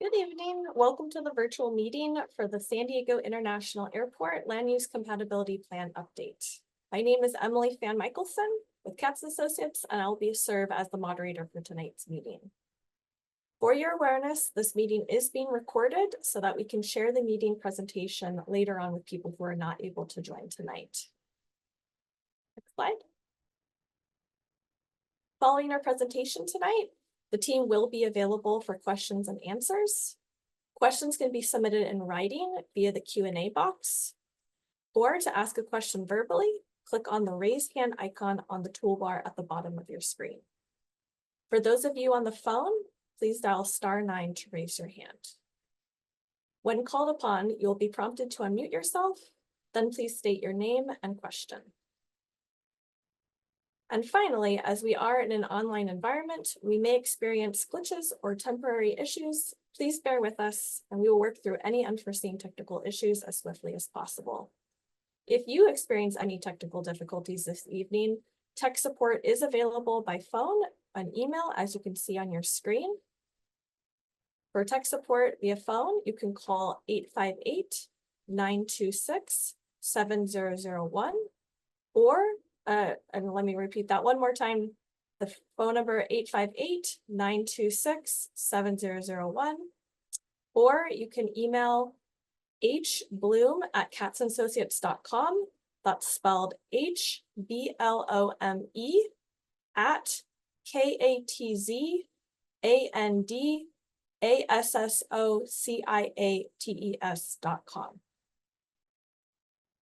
Good evening. Welcome to the virtual meeting for the San Diego International Airport Land Use Compatibility Plan Update. My name is Emily Fan Michelson with Katz Associates, and I'll serve as the moderator for tonight's meeting. For your awareness, this meeting is being recorded so that we can share the meeting presentation later on with people who are not able to join tonight. Next slide. Following our presentation tonight, the team will be available for questions and answers. Questions can be submitted in writing via the Q&A box, or to ask a question verbally, click on the raise hand icon on the toolbar at the bottom of your screen. For those of you on the phone, please dial *9 to raise your hand. When called upon, you'll be prompted to unmute yourself, then please state your name and question. And finally, as we are in an online environment, we may experience glitches or temporary issues. Please bear with us, and we will work through any unforeseen technical issues as swiftly as possible. If you experience any technical difficulties this evening, tech support is available by phone and email, as you can see on your screen. For tech support via phone, you can call 858-926-7001, or and let me repeat that one more time. The phone number 858-926-7001, or you can email hbloom@katzassociates.com. That's spelled HBLOME at KATZANDASSOCIATES.com.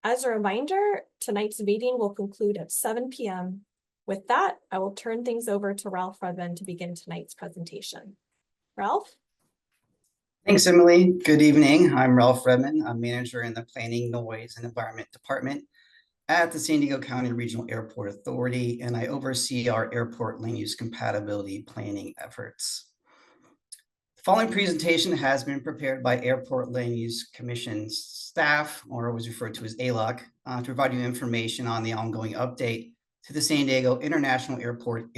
As a reminder, tonight's meeting will conclude at 7 p.m. With that, I will turn things over to Ralph Redmond to begin tonight's presentation. Ralph? Thanks, Emily. Good evening. I'm Ralph Redmond. I'm manager in the Planning, Noise, and Environment Department at the San Diego County Regional Airport Authority, and I oversee our airport land use compatibility planning efforts. The following presentation has been prepared by Airport Land Use Commission staff, or was referred to as ALUCP, to provide you information on the ongoing update to the San Diego International Airport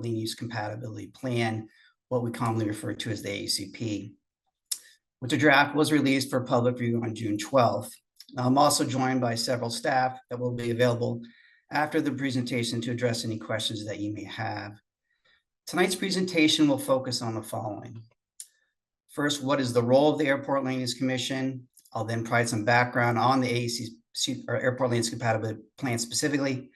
Land Use Compatibility Plan, what we commonly refer to as the ALUCP, which a draft was released for public review on June 12th. I'm also joined by several staff that will be available after the presentation to address any questions that you may have. Tonight's presentation will focus on the following. First, what is the role of the Airport Land Use Commission? I'll then provide some background on the ALUCP, or Airport Land Use Compatibility Plan specifically.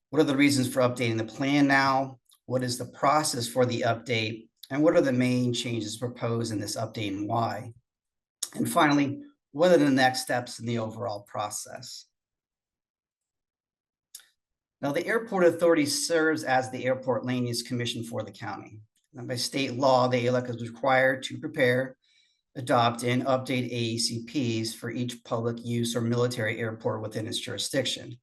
What are the reasons for updating the plan now? What is the process for the update? And what are the main changes proposed in this update and why? And finally, what are the next steps in the overall process? Now, the Airport Authority serves as the Airport Land Use Commission for the county. And by state law, the ALUCP is required to prepare, adopt, and update ALUCPs for each public use or military airport within its jurisdiction.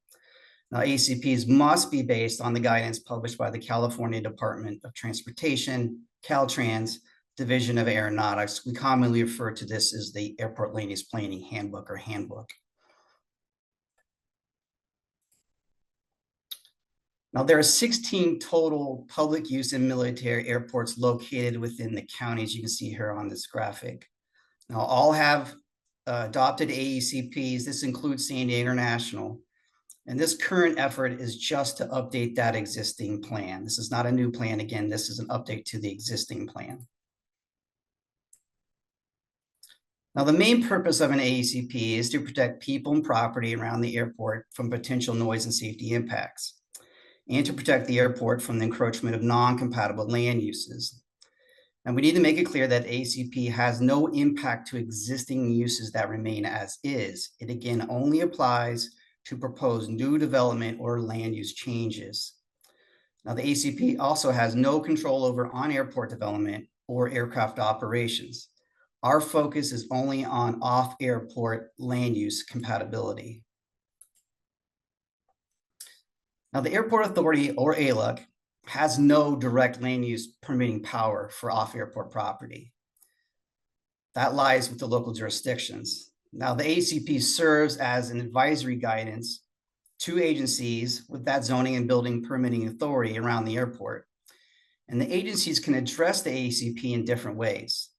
Now, ALUCPs must be based on the guidance published by the California Department of Transportation, Caltrans, Division of Aeronautics. We commonly refer to this as the Airport Land Use Planning Handbook or Handbook. Now, there are 16 total public use and military airports located within the counties you can see here on this graphic. Now, all have adopted ALUCPs. This includes San Diego International. And this current effort is just to update that existing plan. This is not a new plan. Again, this is an update to the existing plan. Now, the main purpose of an ALUCP is to protect people and property around the airport from potential noise and safety impacts, and to protect the airport from the encroachment of non-compatible land uses. And we need to make it clear that ALUCP has no impact to existing uses that remain as is. It again only applies to propose new development or land use changes. Now, the ALUCP also has no control over on-airport development or aircraft operations. Our focus is only on off-airport land use compatibility. Now, the Airport Authority, or ALUCP, has no direct land use permitting power for off-airport property. That lies with the local jurisdictions. Now, the ALUCP serves as an advisory guidance to agencies with that zoning and building permitting authority around the airport. And the agencies can address the ALUCP in different ways.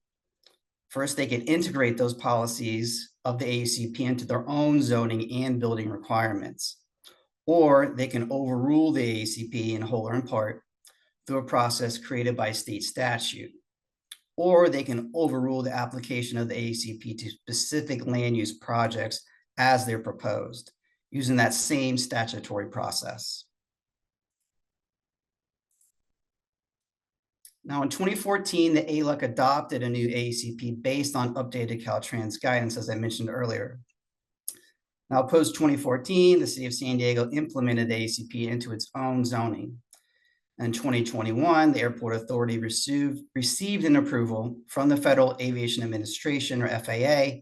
First, they can integrate those policies of the ALUCP into their own zoning and building requirements, or they can overrule the ALUCP in whole or in part through a process created by state statute, or they can overrule the application of the ALUCP to specific land use projects as they're proposed, using that same statutory process. Now, in 2014, the ALUC adopted a new ALUCP based on updated Caltrans guidance, as I mentioned earlier. Now, post-2014, the city of San Diego implemented the ALUCP into its own zoning. In 2021, the Airport Authority received an approval from the Federal Aviation Administration, or FAA,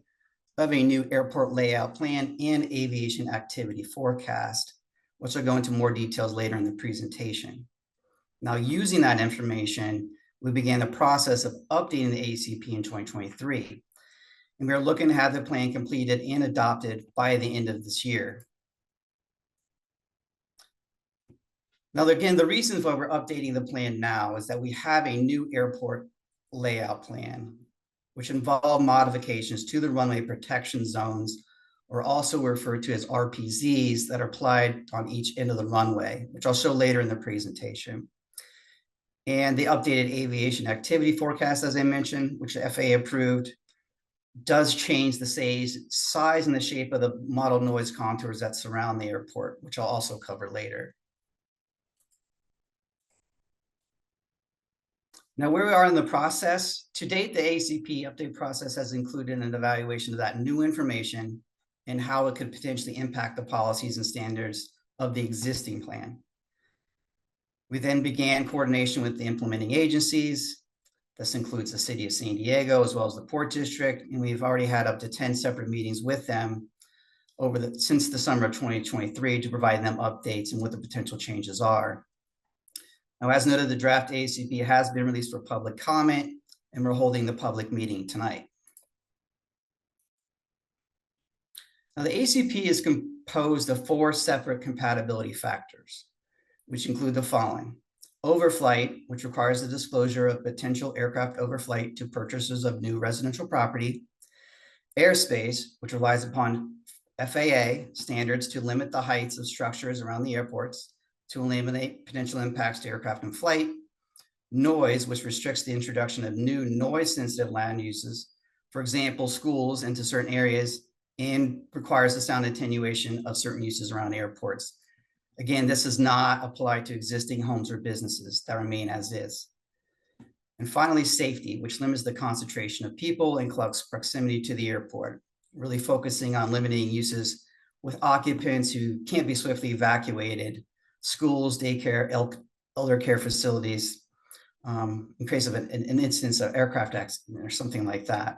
of a new airport layout plan and aviation activity forecast, which I'll go into more details later in the presentation. Now, using that information, we began the process of updating the ALUCP in 2023, and we are looking to have the plan completed and adopted by the end of this year. Now, again, the reasons why we're updating the plan now is that we have a new airport layout plan, which involve modifications to the runway protection zones, or also referred to as RPZs, that are applied on each end of the runway, which I'll show later in the presentation. And the updated aviation activity forecast, as I mentioned, which the FAA approved, does change the size and the shape of the model noise contours that surround the airport, which I'll also cover later. Now, where we are in the process, to date, the ALUCP update process has included an evaluation of that new information and how it could potentially impact the policies and standards of the existing plan. We then began coordination with the implementing agencies. This includes the city of San Diego, as well as the Port District, and we've already had up to 10 separate meetings with them since the summer of 2023 to provide them updates and what the potential changes are. Now, as noted, the draft ALUCP has been released for public comment, and we're holding the public meeting tonight. Now, the ALUCP is composed of 4 separate compatibility factors, which include the following: overflight, which requires the disclosure of potential aircraft overflight to purchasers of new residential property; airspace, which relies upon FAA standards to limit the heights of structures around the airports to eliminate potential impacts to aircraft in flight; noise, which restricts the introduction of new noise-sensitive land uses, for example, schools, into certain areas, and requires the sound attenuation of certain uses around airports. Again, this does not apply to existing homes or businesses that remain as is. And finally, safety, which limits the concentration of people in close proximity to the airport, really focusing on limiting uses with occupants who can't be swiftly evacuated, schools, daycare, elder care facilities, in case of an instance of aircraft accident or something like that.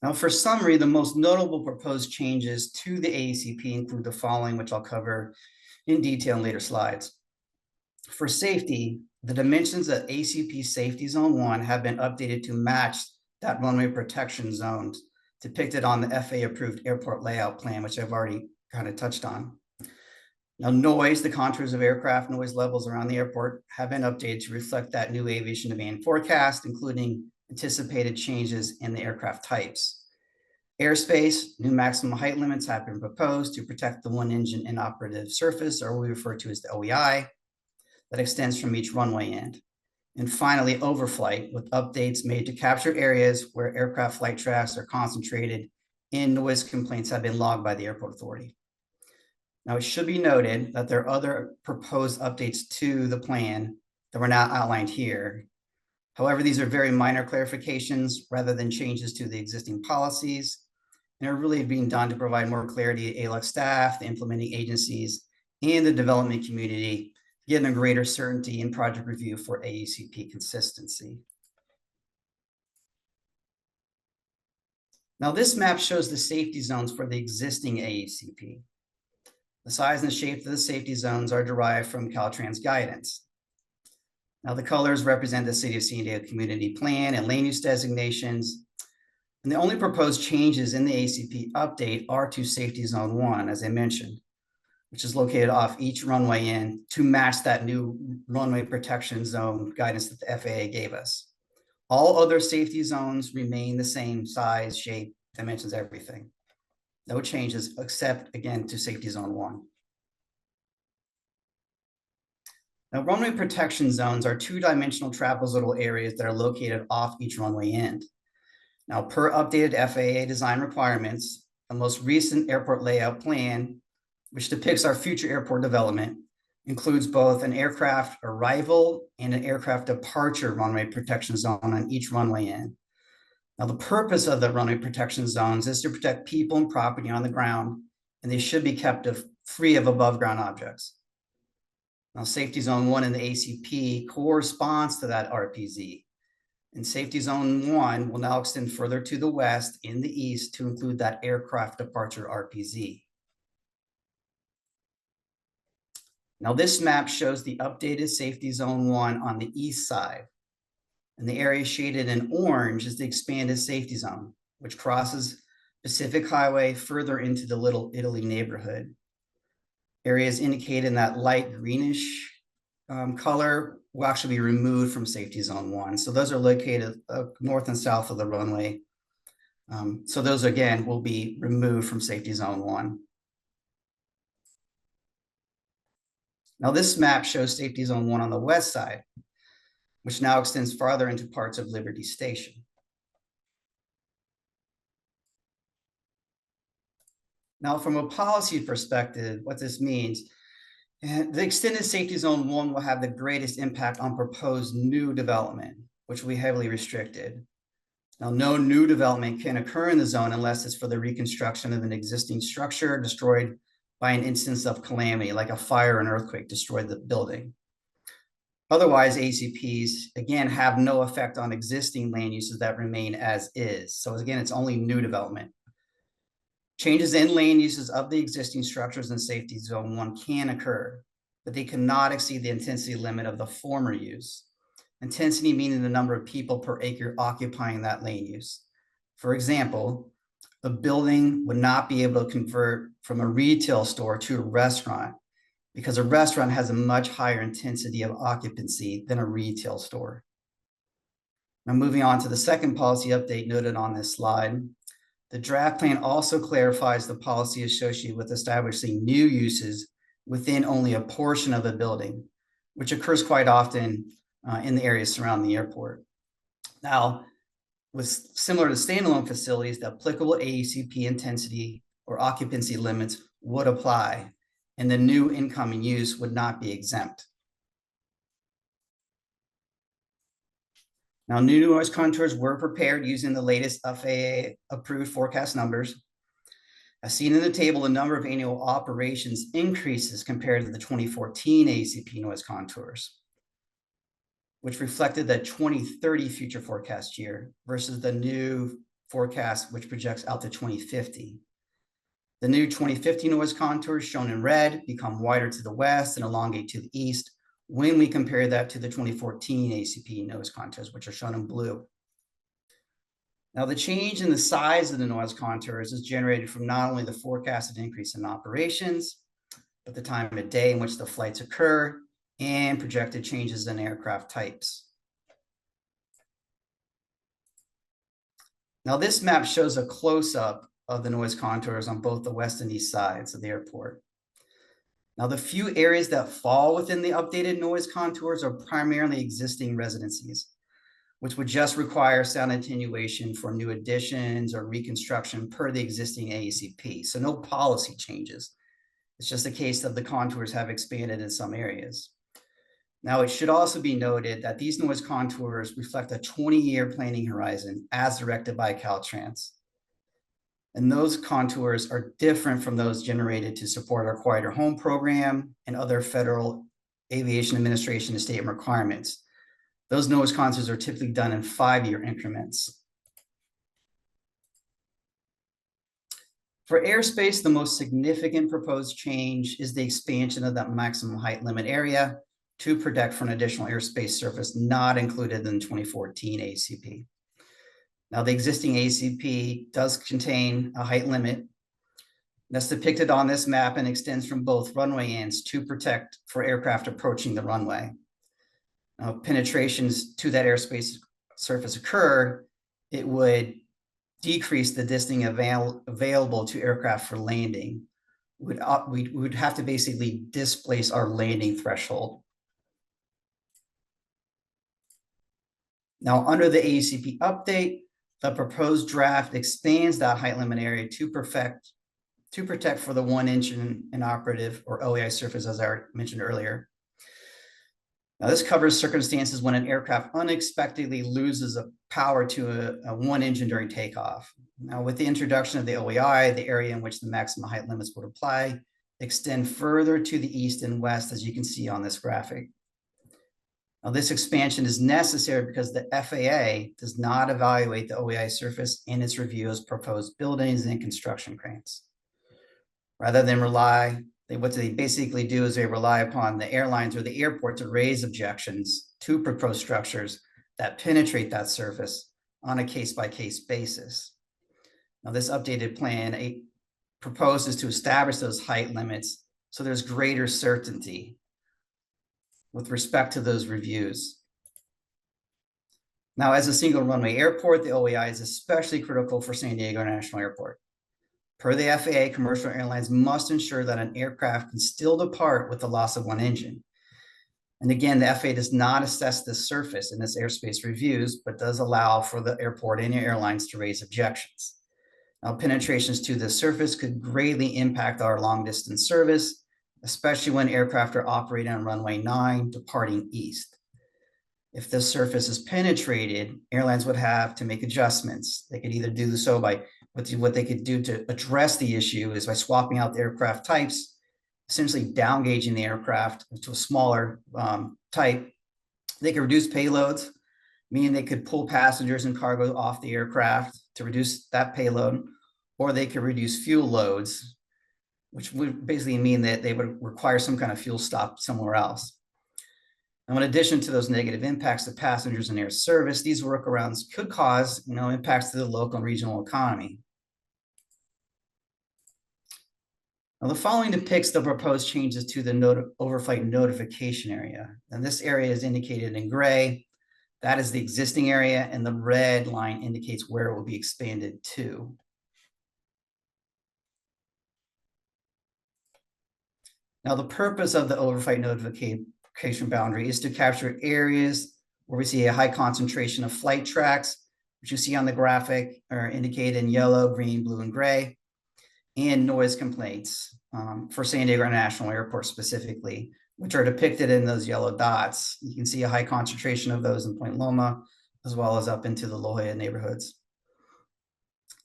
Now, for summary, the most notable proposed changes to the ALUCP include the following, which I'll cover in detail in later slides. For safety, the dimensions of ALUCP Safety Zone 1 have been updated to match that runway protection zones depicted on the FAA-approved airport layout plan, which I've already kind of touched on. Now, noise, the contours of aircraft noise levels around the airport have been updated to reflect that new aviation demand forecast, including anticipated changes in the aircraft types. Airspace, new maximum height limits have been proposed to protect the one engine inoperative surface, or what we refer to as the OEI, that extends from each runway end. And finally, overflight, with updates made to capture areas where aircraft flight traffics are concentrated and noise complaints have been logged by the Airport Authority. Now, it should be noted that there are other proposed updates to the plan that were not outlined here. However, these are very minor clarifications rather than changes to the existing policies, and are really being done to provide more clarity to ALUC staff, the implementing agencies, and the development community, giving them greater certainty in project review for ALUCP consistency. Now, this map shows the safety zones for the existing ALUCP. The size and shape of the safety zones are derived from Caltrans guidance. Now, the colors represent the City of San Diego Community Plan and land use designations. And the only proposed changes in the ALUCP update are to Safety Zone 1, as I mentioned, which is located off each runway in to match that new runway protection zone guidance that the FAA gave us. All other safety zones remain the same size, shape, dimensions, everything. No changes except, again, to safety zone 1. Now, runway protection zones are two-dimensional trapezoidal areas that are located off each runway end. Now, per updated FAA design requirements, the most recent airport layout plan, which depicts our future airport development, includes both an aircraft arrival and an aircraft departure runway protection zone on each runway end. Now, the purpose of the runway protection zones is to protect people and property on the ground, and they should be kept free of above ground objects. Now, safety zone 1 in the ACP corresponds to that RPZ. And safety zone 1 will now extend further to the west in the east to include that aircraft departure RPZ. Now, this map shows the updated safety zone 1 on the east side. And the area shaded in orange is the expanded safety zone, which crosses Pacific Highway further into the Little Italy neighborhood. Areas indicated in that light greenish color will actually be removed from safety zone 1. So those are located north and south of the runway. So those, again, will be removed from safety zone 1. Now, this map shows safety zone 1 on the west side, which now extends farther into parts of Liberty Station. Now, from a policy perspective, what this means, the extended safety zone 1 will have the greatest impact on proposed new development, which will be heavily restricted. Now, no new development can occur in the zone unless it's for the reconstruction of an existing structure destroyed by an instance of calamity, like a fire or an earthquake destroyed the building. Otherwise, ACPs, again, have no effect on existing land uses that remain as is. So again, it's only new development. Changes in land uses of the existing structures in safety zone 1 can occur, but they cannot exceed the intensity limit of the former use. Intensity meaning the number of people per acre occupying that land use. For example, the building would not be able to convert from a retail store to a restaurant because a restaurant has a much higher intensity of occupancy than a retail store. Now, moving on to the second policy update noted on this slide. The draft plan also clarifies the policy associated with establishing new uses within only a portion of a building, which occurs quite often in the areas surrounding the airport. Now, with similar to standalone facilities, the applicable AECP intensity or occupancy limits would apply, and the new incoming use would not be exempt. Now, new noise contours were prepared using the latest FAA approved forecast numbers. As seen in the table, the number of annual operations increases compared to the 2014 ACP noise contours, which reflected the 2030 future forecast year versus the new forecast, which projects out to 2050. The new 2050 noise contours shown in red become wider to the west and elongate to the east when we compare that to the 2014 ACP noise contours, which are shown in blue. Now, the change in the size of the noise contours is generated from not only the forecasted increase in operations, but the time of day in which the flights occur and projected changes in aircraft types. Now, this map shows a close-up of the noise contours on both the west and east sides of the airport. Now, the few areas that fall within the updated noise contours are primarily existing residencies, which would just require sound attenuation for new additions or reconstruction per the existing AECP. So no policy changes. It's just a case of the contours have expanded in some areas. Now, it should also be noted that these noise contours reflect a 20-year planning horizon as directed by Caltrans. And those contours are different from those generated to support our Quieter Home program and other federal aviation administration statement requirements. Those noise contours are typically done in 5-year increments. For airspace, the most significant proposed change is the expansion of that maximum height limit area to protect for an additional airspace surface not included in the 2014 ACP. Now, the existing ACP does contain a height limit, That's depicted on this map and extends from both runway ends to protect for aircraft approaching the runway. Now, penetrations to that airspace surface occur, it would decrease the distance available to aircraft for landing. We would have to basically displace our landing threshold. Now, under the AUCP update, the proposed draft expands that height limit area to protect for the 1 inch inoperative or OAI surface, as I mentioned earlier. Now, this covers circumstances when an aircraft unexpectedly loses a power to a 1 engine during takeoff. Now, with the introduction of the OAI, the area in which the maximum height limits would apply extend further to the east and west, as you can see on this graphic. Now, this expansion is necessary because the FAA does not evaluate the OAI surface in its review as proposed buildings and construction cranes. Rather than what they basically do is they rely upon the airlines or the airport to raise objections to proposed structures that penetrate that surface on a case-by-case basis. Now, this updated plan proposes to establish those height limits so there's greater certainty with respect to those reviews. Now, as a single runway airport, the OAI is especially critical for San Diego International Airport. Per the FAA, commercial airlines must ensure that an aircraft can still depart with the loss of 1 engine. And again, the FAA does not assess the surface in its airspace reviews, but does allow for the airport and airlines to raise objections. Now, penetrations to the surface could greatly impact our long distance service, especially when aircraft are operating on runway 9 departing east. If the surface is penetrated, airlines would have to make adjustments. They could either do so by what they could do to address the issue is by swapping out the aircraft types, essentially downgauging the aircraft to a smaller type. They could reduce payloads, meaning they could pull passengers and cargo off the aircraft to reduce that payload, or they could reduce fuel loads, which would basically mean that they would require some kind of fuel stop somewhere else. Now, in addition to those negative impacts to passengers and air service, these workarounds could cause impacts to the local and regional economy. Now, the following depicts the proposed changes to the overflight notification area. And this area is indicated in gray. That is the existing area, and the red line indicates where it will be expanded to. Now, the purpose of the overflight notification boundary is to capture areas where we see a high concentration of flight tracks, which you see on the graphic are indicated in yellow, green, blue, and gray, and noise complaints for San Diego International Airport specifically, which are depicted in those yellow dots. You can see a high concentration of those in Point Loma, as well as up into the La Jolla neighborhoods.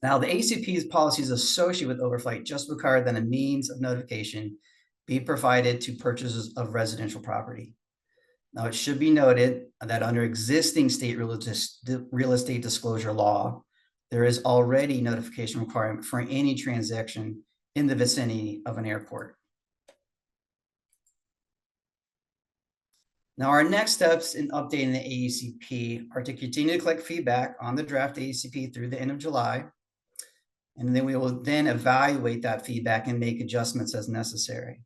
Now, the ACP's policies associated with overflight just require that a means of notification be provided to purchasers of residential property. Now, it should be noted that under existing state real estate disclosure law, there is already notification requirement for any transaction in the vicinity of an airport. Now, our next steps in updating the AUCP are to continue to collect feedback on the draft AUCP through the end of July. And then we will then evaluate that feedback and make adjustments as necessary.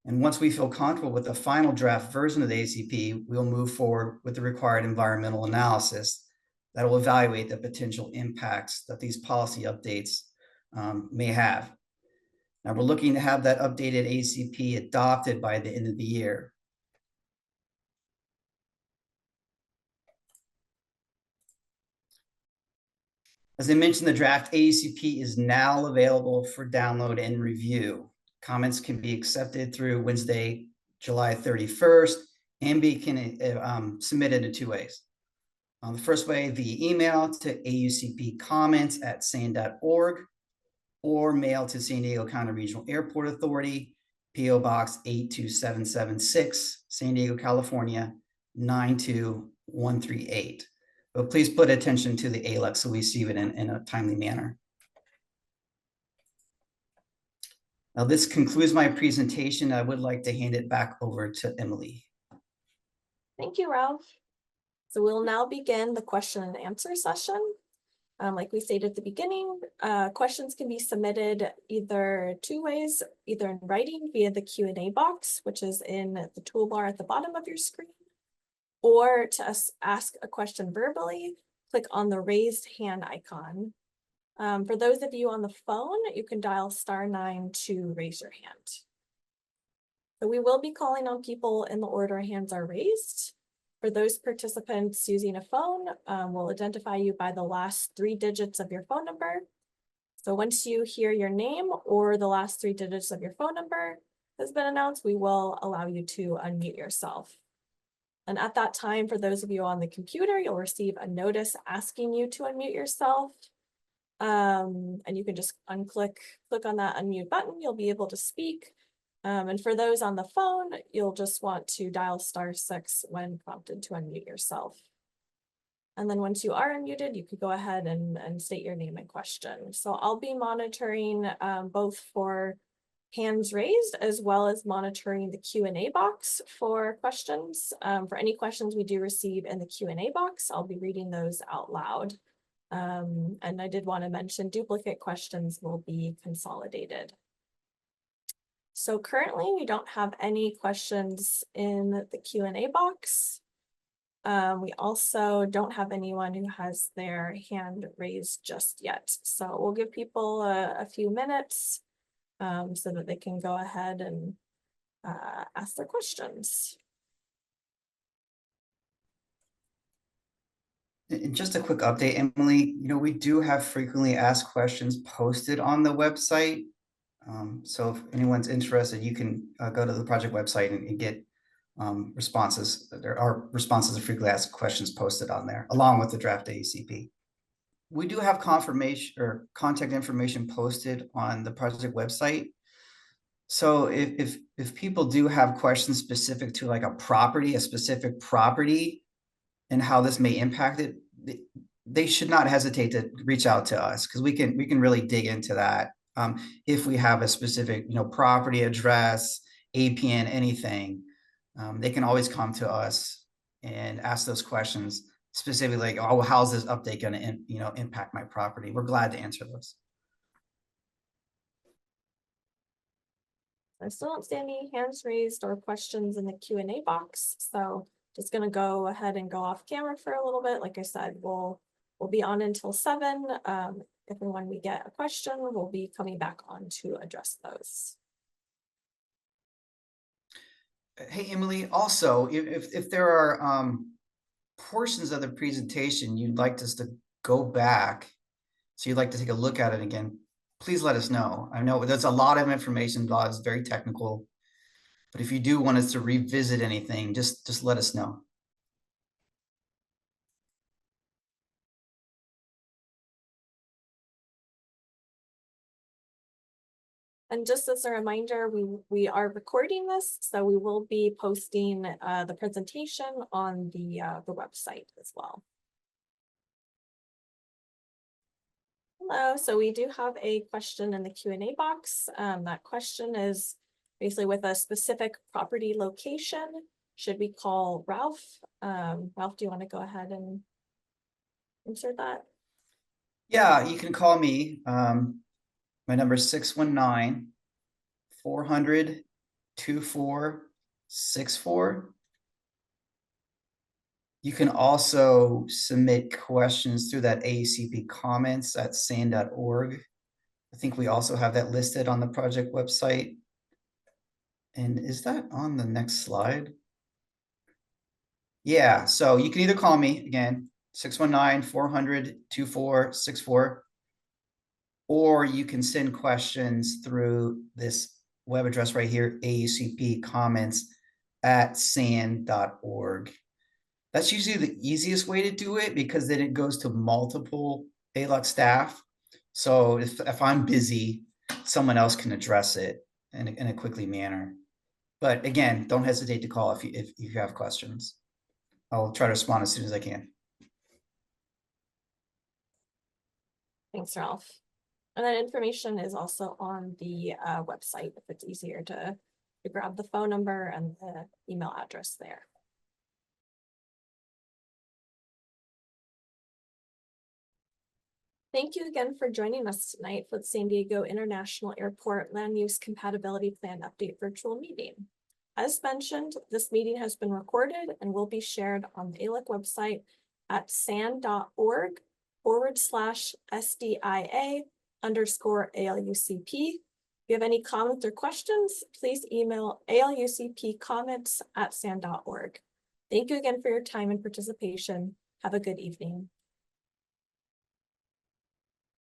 And once we feel comfortable with the final draft version of the ACP, we'll move forward with the required environmental analysis that will evaluate the potential impacts that these policy updates may have. Now, we're looking to have that updated ACP adopted by the end of the year. As I mentioned, the draft ACP is now available for download and review. Comments can be accepted through Wednesday, July 31st, and be submitted in 2 ways. The first way via email to aucpcomments@san.org, or mail to San Diego County Regional Airport Authority, P.O. Box 82776, San Diego, California, 92138. But please put attention to the ALUCP so we receive it in a timely manner. Now, this concludes my presentation. I would like to hand it back over to Emily. Thank you, Ralph. So we'll now begin the question and answer session. Like we stated at the beginning, questions can be submitted either two ways, either in writing via the Q&A box, which is in the toolbar at the bottom of your screen, or to ask a question verbally, click on the raised hand icon. For those of you on the phone, you can dial *9 to raise your hand. So we will be calling on people in the order hands are raised. For those participants using a phone, we'll identify you by the last 3 digits of your phone number. So once you hear your name or the last 3 digits of your phone number has been announced, we will allow you to unmute yourself. And at that time, for those of you on the computer, you'll receive a notice asking you to unmute yourself. And you can just click on that unmute button, you'll be able to speak. And for those on the phone, you'll just want to dial *6 when prompted to unmute yourself. And then once you are unmuted, you could go ahead and state your name and question. So I'll be monitoring both for hands raised as well as monitoring the Q&A box for questions. For any questions we do receive in the Q&A box, I'll be reading those out loud. And I did want to mention duplicate questions will be consolidated. So currently we don't have any questions in the Q&A box. We also don't have anyone who has their hand raised just yet. So we'll give people a few minutes so that they can go ahead and ask their questions. And just a quick update, Emily, we do have frequently asked questions posted on the website. So if anyone's interested, you can go to the project website and get responses. There are responses to frequently asked questions posted on there, along with the draft ALUCP. We do have confirmation or contact information posted on the project website. So if people do have questions specific to like a specific property, and how this may impact it, they should not hesitate to reach out to us, because we can really dig into that. If we have a specific, property address, APN, anything, they can always come to us and ask those questions specifically, like, oh, how's this update going to, impact my property? We're glad to answer those. I still don't see any hands raised or questions in the Q&A box. So just going to go ahead and go off camera for a little bit. Like I said, we'll be on until 7. If and when we get a question, we'll be coming back on to address those. Hey, Emily, also, if there are portions of the presentation you'd like us to go back, so you'd like to take a look at it again, please let us know. I know there's a lot of information, a lot is very technical, but if you do want us to revisit anything, just let us know. And just as a reminder, we are recording this, so we will be posting the presentation on the website as well. Hello, so we do have a question in the Q&A box. That question is basically with a specific property location. Should we call Ralph? Ralph, do you want to go ahead and insert that? Yeah, you can call me. My number is 619-400-2464. You can also submit questions through that ALUCP comments at san.org. I think we also have that listed on the project website. And is that on the next slide? Yeah, so you can either call me again, 619-400-2464, or you can send questions through this web address right here, ALUCP comments at san.org. That's usually the easiest way to do it, because then it goes to multiple ALUC staff. So if I'm busy, someone else can address it in a quickly manner. But again, don't hesitate to call if you have questions. I'll try to respond as soon as I can. Thanks, Ralph. And that information is also on the website if it's easier to grab the phone number and the email address there. Thank you again for joining us tonight for the San Diego International Airport Land Use Compatibility Plan Update virtual meeting. As mentioned, this meeting has been recorded and will be shared on the ALUC website at san.org/SDIA_ALUCP. If you have any comments or questions, please email alucpcomments@san.org. Thank you again for your time and participation. Have a good evening.